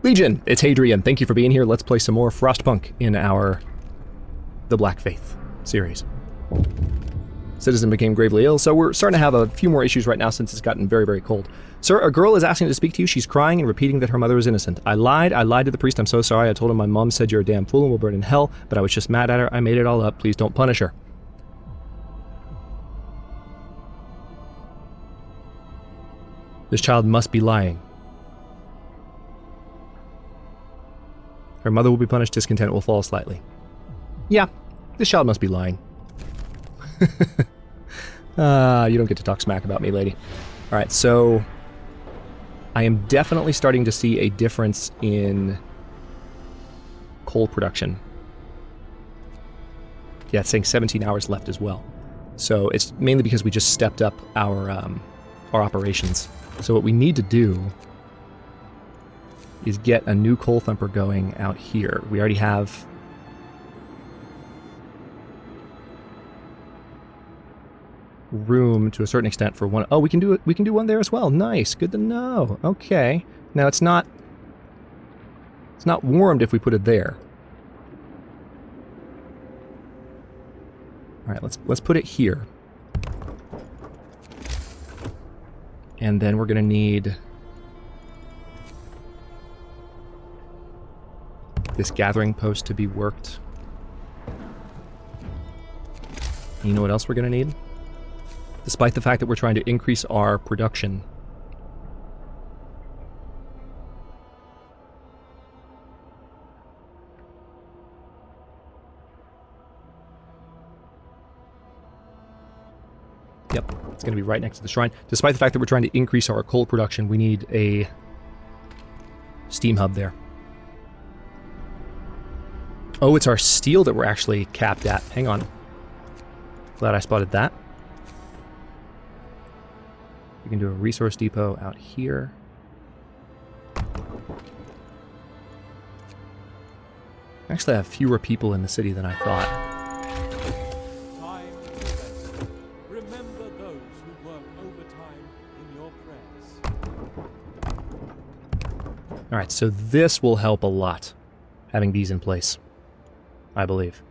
Legion, it's Hadrian. Thank you for being here. Let's play some more Frostpunk in our The Black Faith series. Citizen became gravely ill, so we're starting to have a few more issues right now since it's gotten very, very cold. Sir, a girl is asking to speak to you. She's crying and repeating that her mother is innocent. I lied to the priest. I'm so sorry. I told him my mom said you're a damn fool and will burn in hell, but I was just mad at her. I made it all up. Please don't punish her. This child must be lying. Her mother will be punished, discontent will fall slightly. Yeah, this child must be lying. You don't get to talk smack about me, lady. Alright, so I am definitely starting to see a difference in coal production. Yeah, it's saying 17 hours left as well. So it's mainly because we just stepped up our operations. So what we need to do is get a new coal thumper going out here. We already have room to a certain extent for one. Oh, we can do it. We can do one there as well. Nice. Good to know. Okay. Now it's not warmed if we put it there. All right, let's put it here. And then we're going to need this gathering post to be worked. You know what else we're going to need? Despite the fact that we're trying to increase our production, yep, it's going to be right next to the shrine. Despite the fact that we're trying to increase our coal production, we need a steam hub there. Oh, it's our steel that we're actually capped at. Hang on. Glad I spotted that. We can do a resource depot out here. Actually, I have fewer people in the city than I thought. Time to rest. Remember those who work overtime in your prayers. Alright, so this will help a lot, having these in place, I believe.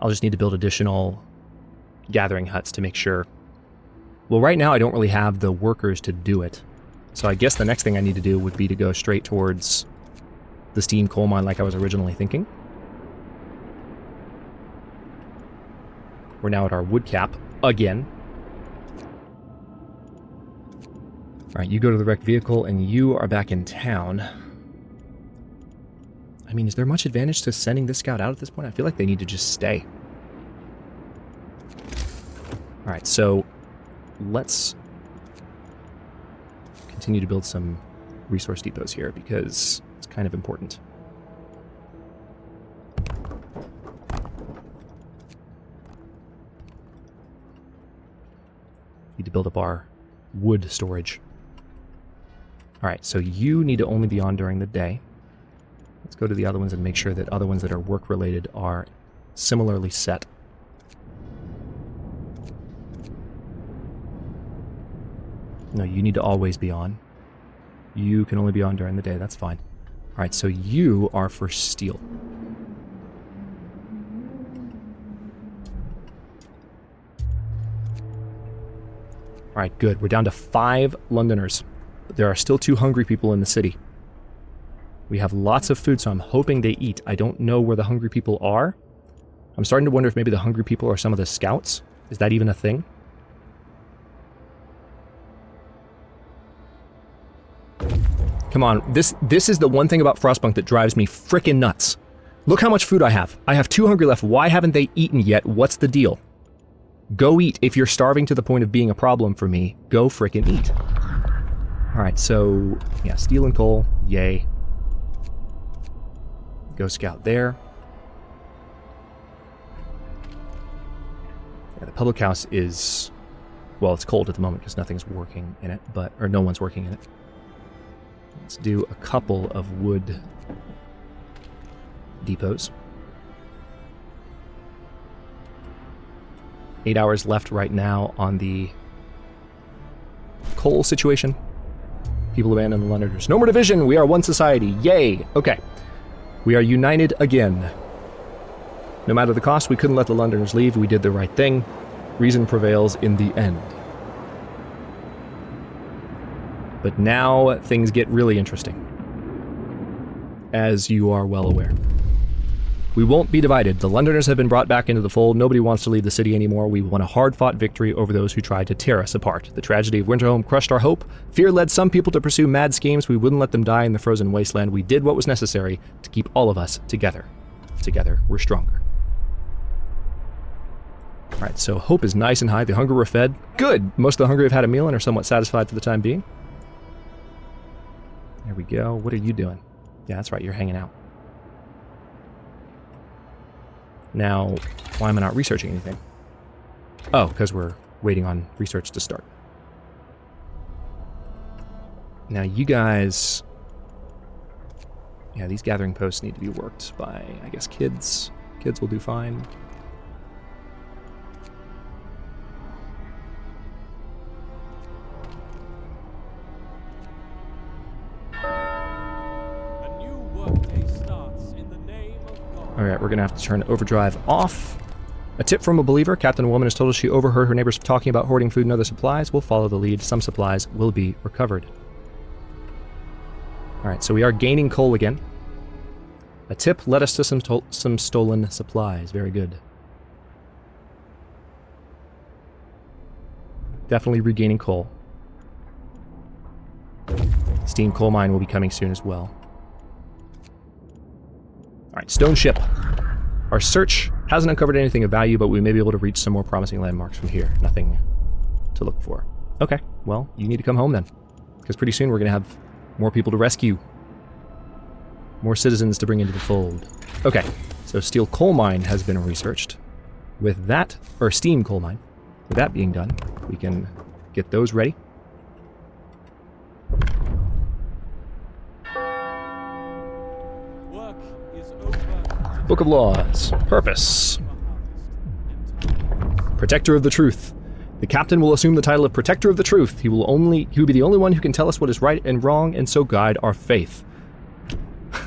I'll just need to build additional gathering huts to make sure. Well, right now I don't really have the workers to do it. So I guess the next thing I need to do would be to go straight towards the steam coal mine like I was originally thinking. We're now at our wood cap again. Alright, you go to the wrecked vehicle and you are back in town. I mean, is there much advantage to sending this scout out at this point? I feel like they need to just stay. Alright, so let's continue to build some resource depots here because it's kind of important. Need to build up our wood storage. Alright, so you need to only be on during the day. Let's go to the other ones and make sure that other ones that are work-related are similarly set. No, you need to always be on. You can only be on during the day, that's fine. Alright, so you are for steel. Alright, good. We're down to 5 Londoners. But there are still 2 hungry people in the city. We have lots of food, so I'm hoping they eat. I don't know where the hungry people are. I'm starting to wonder if maybe the hungry people are some of the scouts. Is that even a thing? Come on, this is the one thing about Frostpunk that drives me frickin' nuts. Look how much food I have. I have 2 hungry left. Why haven't they eaten yet? What's the deal? Go eat. If you're starving to the point of being a problem for me, go frickin' eat. Alright, so, yeah, steel and coal, yay. Go scout there. Yeah, the public house is, well, it's cold at the moment because nothing's working in it, or no one's working in it. Let's do a couple of wood depots. 8 hours left right now on the coal situation. People abandon the Londoners. No more division! We are one society! Yay! Okay. We are united again. No matter the cost, we couldn't let the Londoners leave. We did the right thing. Reason prevails in the end. But now things get really interesting, as you are well aware. We won't be divided. The Londoners have been brought back into the fold. Nobody wants to leave the city anymore. We won a hard-fought victory over those who tried to tear us apart. The tragedy of Winterhome crushed our hope. Fear led some people to pursue mad schemes. We wouldn't let them die in the frozen wasteland. We did what was necessary to keep all of us together. Together, we're stronger. Alright, so hope is nice and high. The hungry were fed. Good! Most of the hungry have had a meal and are somewhat satisfied for the time being. There we go. What are you doing? Yeah, that's right, you're hanging out. Now, why am I not researching anything? Oh, because we're waiting on research to start. Now, you guys... Yeah, these gathering posts need to be worked by, I guess, kids. Kids will do fine. Alright, we're going to have to turn overdrive off. A tip from a believer. Captain Woman has told us she overheard her neighbors talking about hoarding food and other supplies. We'll follow the lead. Some supplies will be recovered. Alright, so we are gaining coal again. A tip led us to some stolen supplies. Very good. Definitely regaining coal. Steam coal mine will be coming soon as well. Alright, stone ship. Our search hasn't uncovered anything of value, but we may be able to reach some more promising landmarks from here. Nothing to look for. Okay, well, you need to come home then. Because pretty soon we're going to have more people to rescue. More citizens to bring into the fold. Okay, so steel coal mine has been researched. With that, or steam coal mine, with that being done, we can get those ready. Book of Laws. Purpose. Protector of the Truth. The captain will assume the title of Protector of the Truth. He will be the only one who can tell us what is right and wrong, and so guide our faith.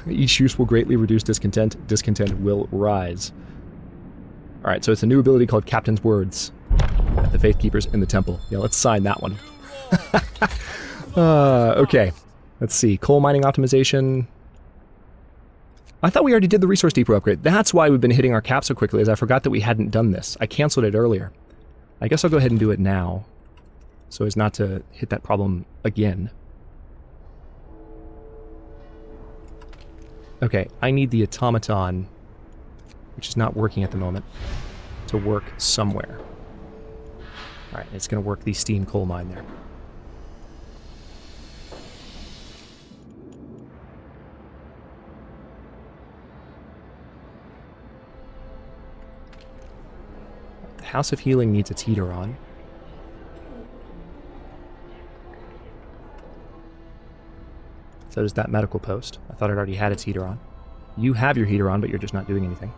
Each use will greatly reduce discontent. Discontent will rise. Alright, so it's a new ability called Captain's Words. The Faith Keepers in the Temple. Yeah, let's sign that one. Okay. Let's see. Coal mining optimization. I thought we already did the resource depot upgrade. That's why we've been hitting our cap so quickly, is I forgot that we hadn't done this. I canceled it earlier. I guess I'll go ahead and do it now, so as not to hit that problem again. Okay, I need the automaton, which is not working at the moment, to work somewhere. Alright, it's going to work the steam coal mine there. House of Healing needs its heater on. So does that medical post. I thought it already had its heater on. You have your heater on, but you're just not doing anything.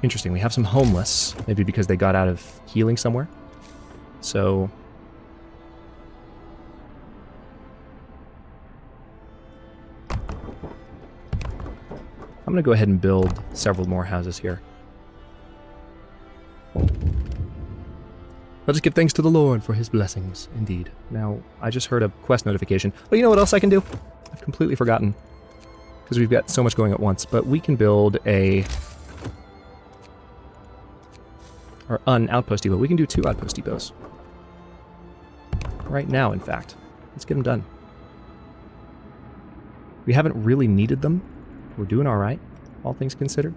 Interesting. We have some homeless, maybe because they got out of healing somewhere. So... I'm going to go ahead and build several more houses here. Let us give thanks to the Lord for his blessings, indeed. Now, I just heard a quest notification. Oh, you know what else I can do? I've completely forgotten. Because we've got so much going at once. But we can build an outpost depot. We can do 2 outpost depots. Right now, in fact. Let's get them done. We haven't really needed them. We're doing all right, all things considered.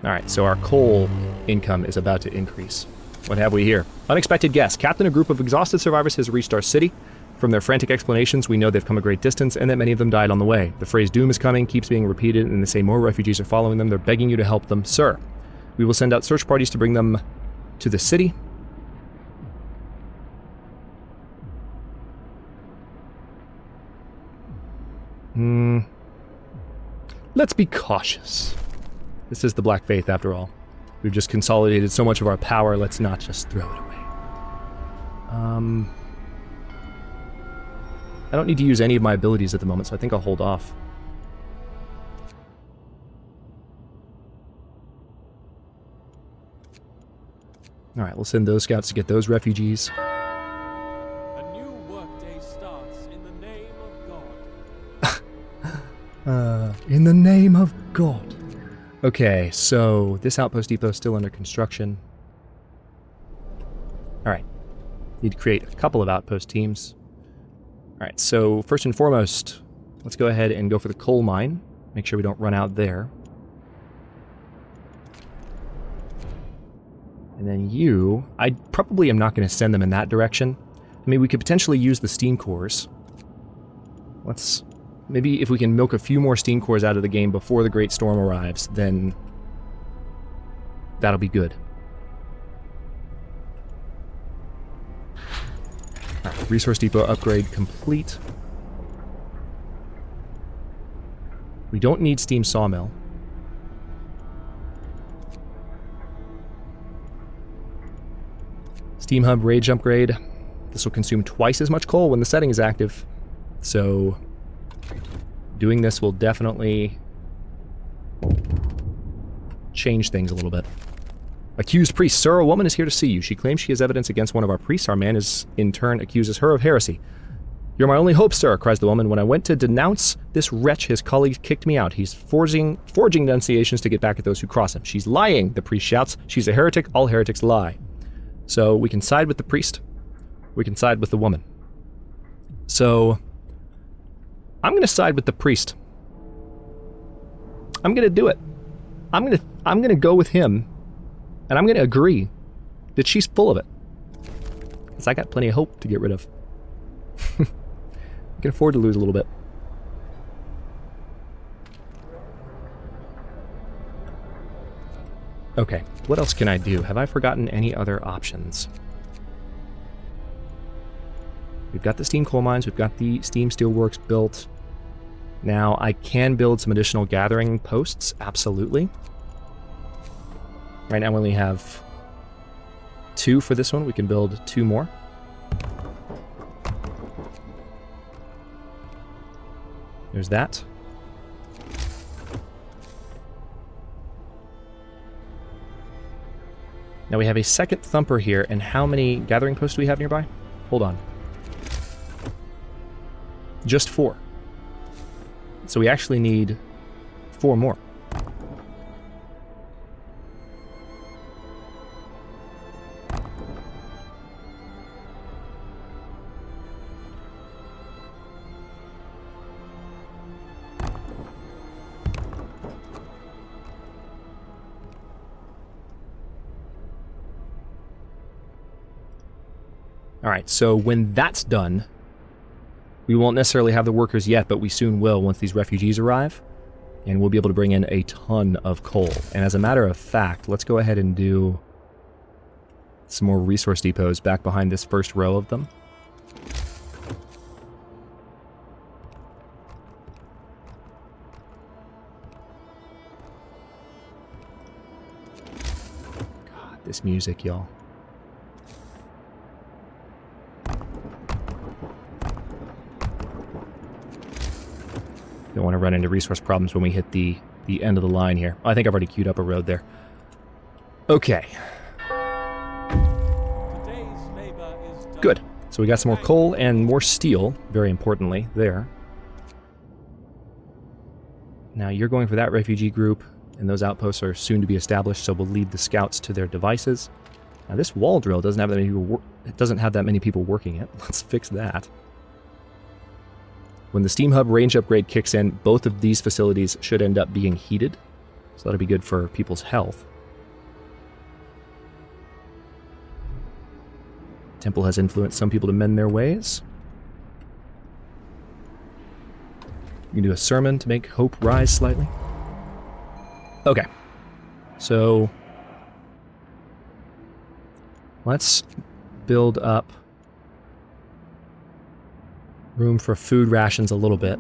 All right, so our coal income is about to increase. What have we here? Unexpected guest. Captain, a group of exhausted survivors has reached our city. From their frantic explanations, we know they've come a great distance and that many of them died on the way. The phrase doom is coming keeps being repeated, and they say more refugees are following them. They're begging you to help them. Sir, we will send out search parties to bring them to the city. Let's be cautious. This is the Black Faith, after all. We've just consolidated so much of our power, let's not just throw it away. I don't need to use any of my abilities at the moment, so I think I'll hold off. Alright, we'll send those scouts to get those refugees. A new workday starts in the name of God. In the name of God. Okay, so this outpost depot is still under construction. Alright. Need to create a couple of outpost teams. Alright, so first and foremost, let's go ahead and go for the coal mine. Make sure we don't run out there. And then you, I probably am not going to send them in that direction. I mean, we could potentially use the steam cores. Let's, maybe if we can milk a few more steam cores out of the game before the Great Storm arrives, then that'll be good. Alright, resource depot upgrade complete. We don't need steam sawmill. Steam hub rage upgrade. This will consume twice as much coal when the setting is active. So doing this will definitely change things a little bit. Accused priest. Sir, a woman is here to see you. She claims she has evidence against one of our priests. Our man is, in turn, accuses her of heresy. You're my only hope, sir, cries the woman. When I went to denounce this wretch, his colleagues kicked me out. He's forging denunciations to get back at those who cross him. She's lying, the priest shouts. She's a heretic. All heretics lie. So we can side with the priest. We can side with the woman. So I'm going to side with the priest. I'm going to do it. I'm going to go with him, and I'm going to agree that she's full of it. Because I got plenty of hope to get rid of. I can afford to lose a little bit. Okay, what else can I do? Have I forgotten any other options? We've got the steam coal mines, we've got the steam steelworks built. Now, I can build some additional gathering posts, absolutely. Right now we only have 2 for this one. We can build 2 more. There's that. Now we have a second thumper here, and how many gathering posts do we have nearby? Hold on. Just 4. So we actually need 4 more. Alright, so when that's done, we won't necessarily have the workers yet, but we soon will once these refugees arrive, and we'll be able to bring in a ton of coal. And as a matter of fact, let's go ahead and do some more resource depots back behind this first row of them. God, this music, y'all. Don't want to run into resource problems when we hit the end of the line here. Oh, I think I've already queued up a road there. Okay. Today's labor is done. Good. So we got some more coal and more steel, very importantly, there. Now you're going for that refugee group, and those outposts are soon to be established, so we'll lead the scouts to their devices. Now this wall drill doesn't have that many people working it. Let's fix that. When the steam hub range upgrade kicks in, both of these facilities should end up being heated, so that'll be good for people's health. Temple has influenced some people to mend their ways. You can do a sermon to make hope rise slightly. Okay, so let's build up room for food rations a little bit.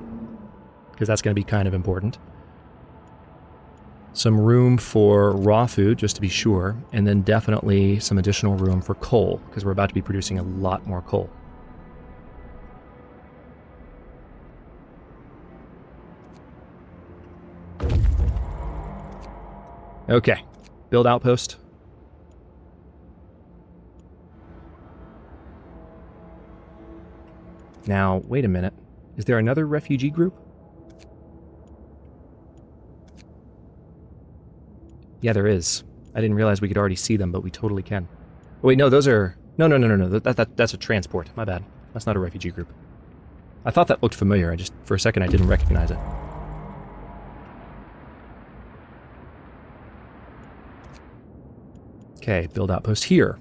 because that's going to be kind of important. Some room for raw food, just to be sure, and then definitely some additional room for coal, because we're about to be producing a lot more coal. Okay, build outpost. Now, wait a minute. Is there another refugee group? Yeah, there is. I didn't realize we could already see them, but we totally can. Oh, wait, no, those are... No. That's a transport. My bad. That's not a refugee group. I thought that looked familiar. For a second, I didn't recognize it. Okay, build outpost here.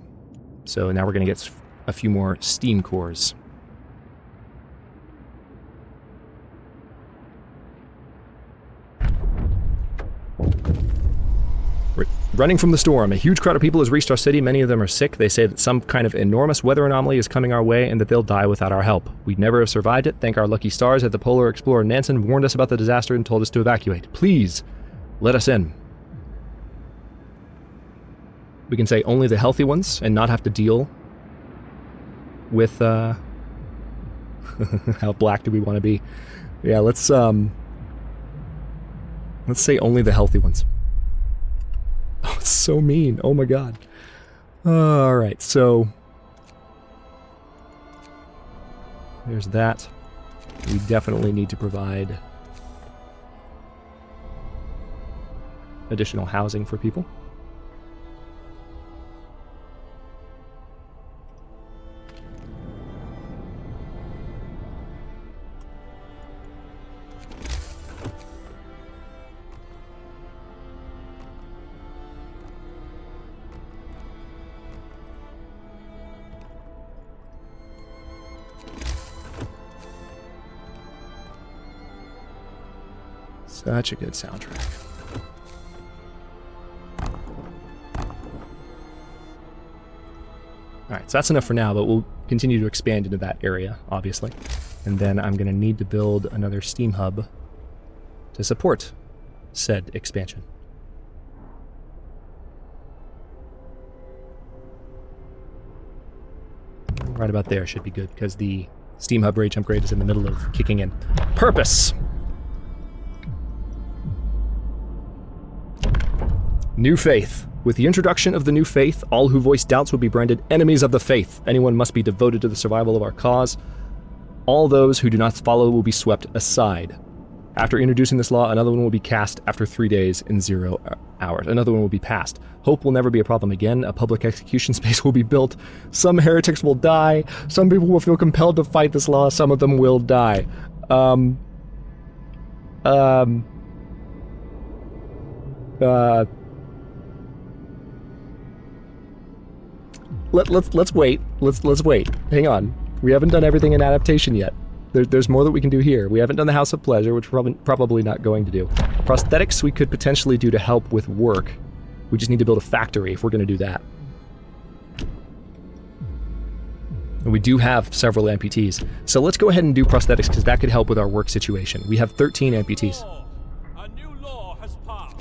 So now we're going to get a few more steam cores. Running from the storm, a huge crowd of people has reached our city. Many of them are sick. They say that some kind of enormous weather anomaly is coming our way and that they'll die without our help. We'd never have survived it. Thank our lucky stars that the polar explorer Nansen warned us about the disaster and told us to evacuate. Please, let us in. We can say only the healthy ones and not have to deal with, how black do we want to be? Yeah, let's say only the healthy ones. Oh, it's so mean. Oh my god. Alright, so... there's that. We definitely need to provide additional housing for people. Such a good soundtrack. Alright, so that's enough for now, but we'll continue to expand into that area, obviously. And then I'm going to need to build another steam hub to support said expansion. Right about there should be good, because the steam hub rage upgrade is in the middle of kicking in. Purpose! New Faith. With the introduction of the new faith, all who voice doubts will be branded enemies of the faith. Anyone must be devoted to the survival of our cause. All those who do not follow will be swept aside. After introducing this law, another one will be cast after 3 days and 0 hours. Another one will be passed. Hope will never be a problem again. A public execution space will be built. Some heretics will die. Some people will feel compelled to fight this law. Some of them will die. Let's wait. Let's wait. Hang on. We haven't done everything in adaptation yet. There's more that we can do here. We haven't done the House of Pleasure, which we're probably not going to do. Prosthetics we could potentially do to help with work. We just need to build a factory if we're going to do that. And we do have several amputees. So let's go ahead and do prosthetics, because that could help with our work situation. We have 13 amputees. A new law has passed.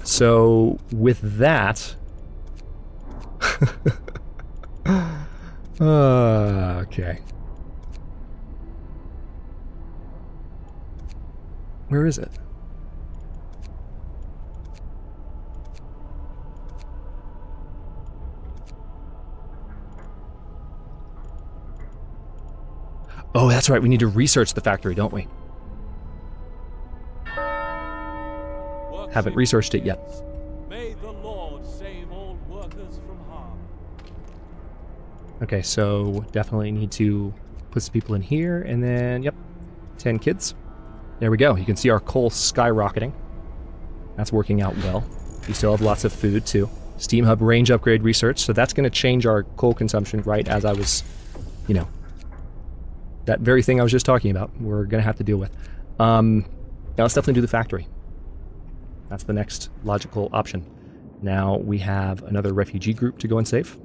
So with that... okay. Where is it? Oh, that's right. We need to research the factory, don't we? Haven't researched it yet. May the Lord save all workers from harm. Okay, so definitely need to put some people in here, and then, yep, 10 kids. There we go. You can see our coal skyrocketing. That's working out well. We still have lots of food, too. Steam Hub range upgrade research, so that's going to change our coal consumption right as I was, you know, that very thing I was just talking about, we're going to have to deal with. Now let's definitely do the factory. That's the next logical option. Now we have another refugee group to go and save.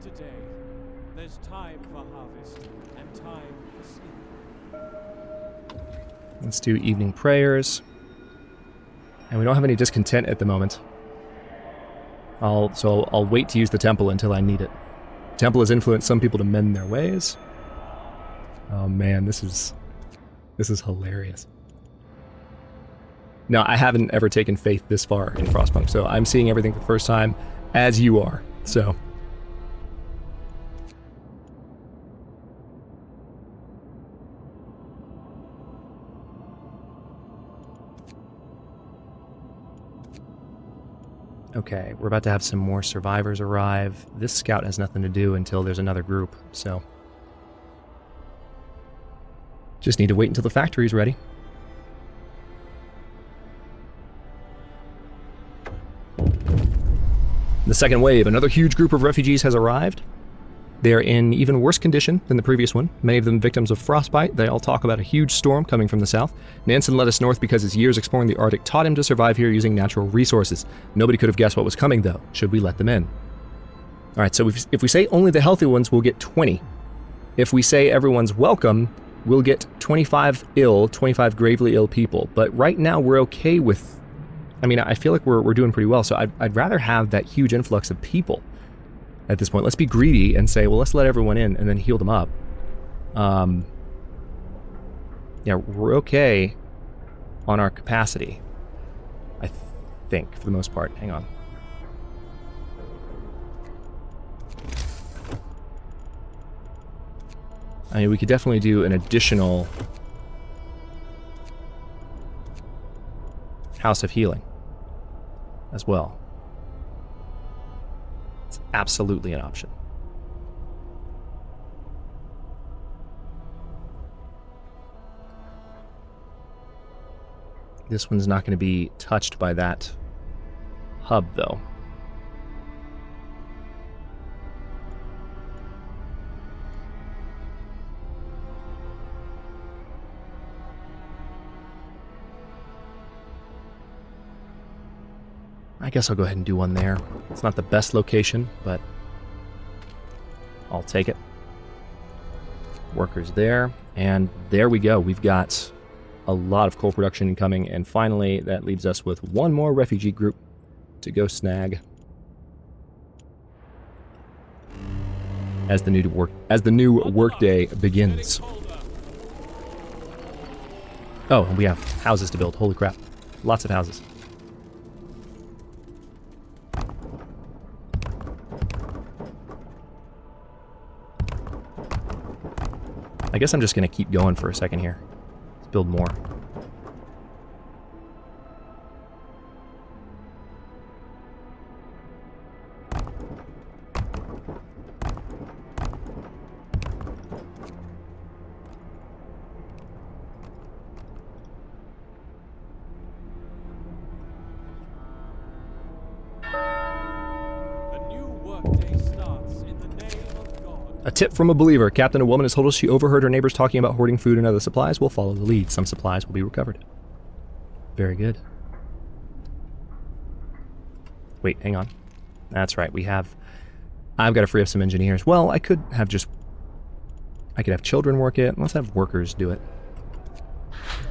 today. There's time for harvest and time for sleep. Let's do evening prayers. And we don't have any discontent at the moment. I'll wait to use the temple until I need it. The temple has influenced some people to mend their ways. Oh man, this is hilarious. No, I haven't ever taken faith this far in Frostpunk, so I'm seeing everything for the first time, as you are, so. Okay, we're about to have some more survivors arrive. This scout has nothing to do until there's another group, so. Just need to wait until the factory's ready. The second wave, another huge group of refugees has arrived. They are in even worse condition than the previous one, many of them victims of frostbite. They all talk about a huge storm coming from the south. Nansen led us north because his years exploring the Arctic taught him to survive here using natural resources. Nobody could have guessed what was coming, though. Should we let them in? Alright, so if we say only the healthy ones, we'll get 20. If we say everyone's welcome, we'll get 25 gravely ill people. But right now, we're okay with... I mean, I feel like we're doing pretty well, so I'd rather have that huge influx of people at this point. Let's be greedy and say, well, let's let everyone in and then heal them up. Yeah, we're okay on our capacity, I think, for the most part. Hang on. I mean, we could definitely do an additional House of Healing as well. It's absolutely an option. This one's not going to be touched by that hub, though. I guess I'll go ahead and do one there. It's not the best location, but I'll take it. Workers there, and there we go. We've got a lot of coal production incoming, and finally that leaves us with one more refugee group to go snag as the new workday begins. Oh, and we have houses to build. Holy crap. Lots of houses. I guess I'm just going to keep going for a second here. Let's build more. A tip from a believer. Captain, a woman has told us she overheard her neighbors talking about hoarding food and other supplies. We'll follow the lead. Some supplies will be recovered. Very good. Wait, hang on. That's right, I've got to free up some engineers. Well, I could have children work it. Let's have workers do it.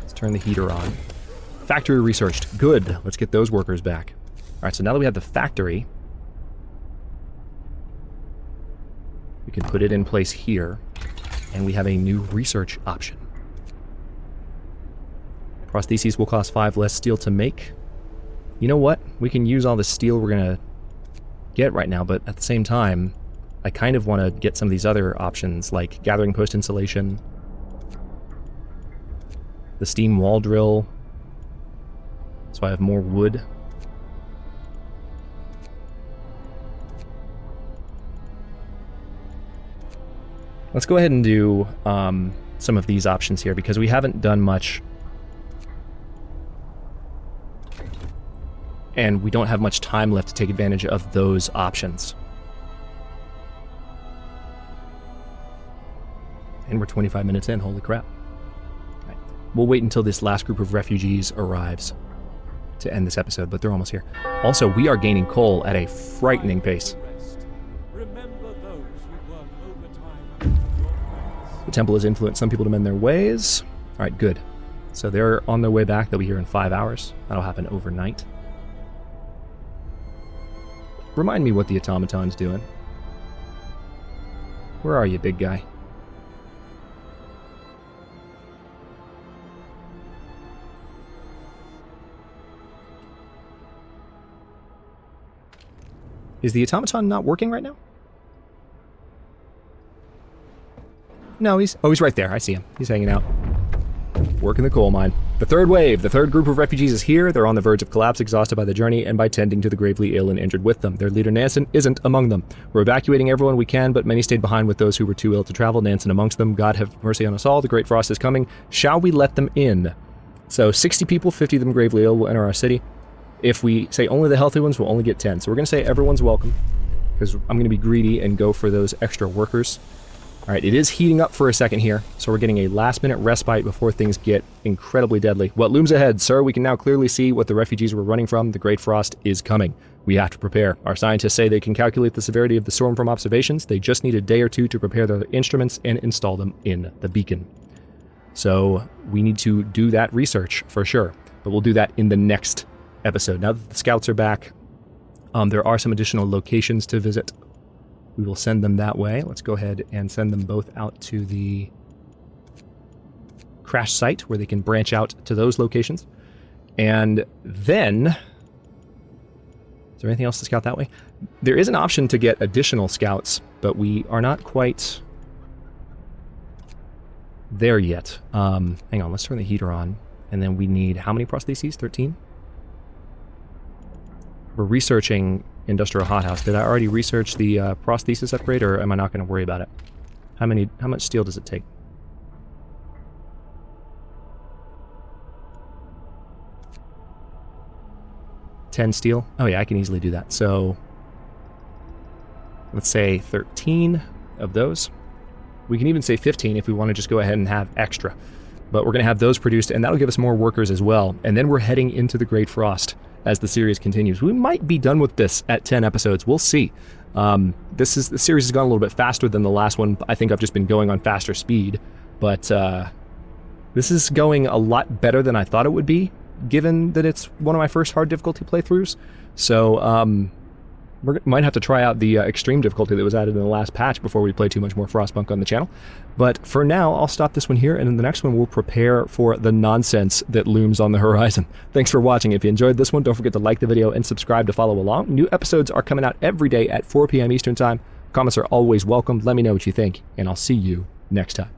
Let's turn the heater on. Factory researched. Good. Let's get those workers back. Alright, so now that we have the factory, we can put it in place here, and we have a new research option. Prostheses will cost 5 less steel to make. You know what? We can use all the steel we're going to get right now, but at the same time, I kind of want to get some of these other options, like gathering post insulation, the steam wall drill, so I have more wood. Let's go ahead and do some of these options here, because we haven't done much. And we don't have much time left to take advantage of those options. And we're 25 minutes in, holy crap. Right. We'll wait until this last group of refugees arrives to end this episode, but they're almost here. Also, we are gaining coal at a frightening pace. Remember those The temple has influenced some people to mend their ways. All right, good. So they're on their way back. They'll be here in 5 hours. That'll happen overnight. Remind me what the Automaton's doing. Where are you, big guy? Is the Automaton not working right now? No, he's right there. I see him. He's hanging out. Working the coal mine. The third wave. The third group of refugees is here. They're on the verge of collapse, exhausted by the journey and by tending to the gravely ill and injured with them. Their leader, Nansen, isn't among them. We're evacuating everyone we can, but many stayed behind with those who were too ill to travel. Nansen amongst them. God have mercy on us all. The great frost is coming. Shall we let them in? So 60 people, 50 of them gravely ill, will enter our city. If we say only the healthy ones, we'll only get 10. So we're going to say everyone's welcome, because I'm going to be greedy and go for those extra workers. All right, it is heating up for a second here, so we're getting a last-minute respite before things get incredibly deadly. What looms ahead, sir? We can now clearly see what the refugees were running from. The Great Frost is coming. We have to prepare. Our scientists say they can calculate the severity of the storm from observations. They just need a day or two to prepare their instruments and install them in the beacon. So we need to do that research for sure, but we'll do that in the next episode. Now that the scouts are back, there are some additional locations to visit. We will send them that way. Let's go ahead and send them both out to the crash site where they can branch out to those locations. And then, is there anything else to scout that way? There is an option to get additional scouts, but we are not quite there yet. Hang on, let's turn the heater on. And then we need, how many prostheses? 13? We're researching industrial hothouse. Did I already research the prosthesis upgrade, or am I not going to worry about it? How much steel does it take? $10 steel? Oh yeah, I can easily do that. So let's say 13 of those. We can even say 15 if we want to just go ahead and have extra. But we're going to have those produced, and that'll give us more workers as well. And then we're heading into the Great Frost as the series continues. We might be done with this at 10 episodes. We'll see. The series has gone a little bit faster than the last one. I think I've just been going on faster speed. But this is going a lot better than I thought it would be, given that it's one of my first hard difficulty playthroughs. So we might have to try out the extreme difficulty that was added in the last patch before we play too much more Frostpunk on the channel. But for now, I'll stop this one here, and in the next one, we'll prepare for the nonsense that looms on the horizon. Thanks for watching. If you enjoyed this one, don't forget to like the video and subscribe to follow along. New episodes are coming out every day at 4 p.m. Eastern Time. Comments are always welcome. Let me know what you think, and I'll see you next time.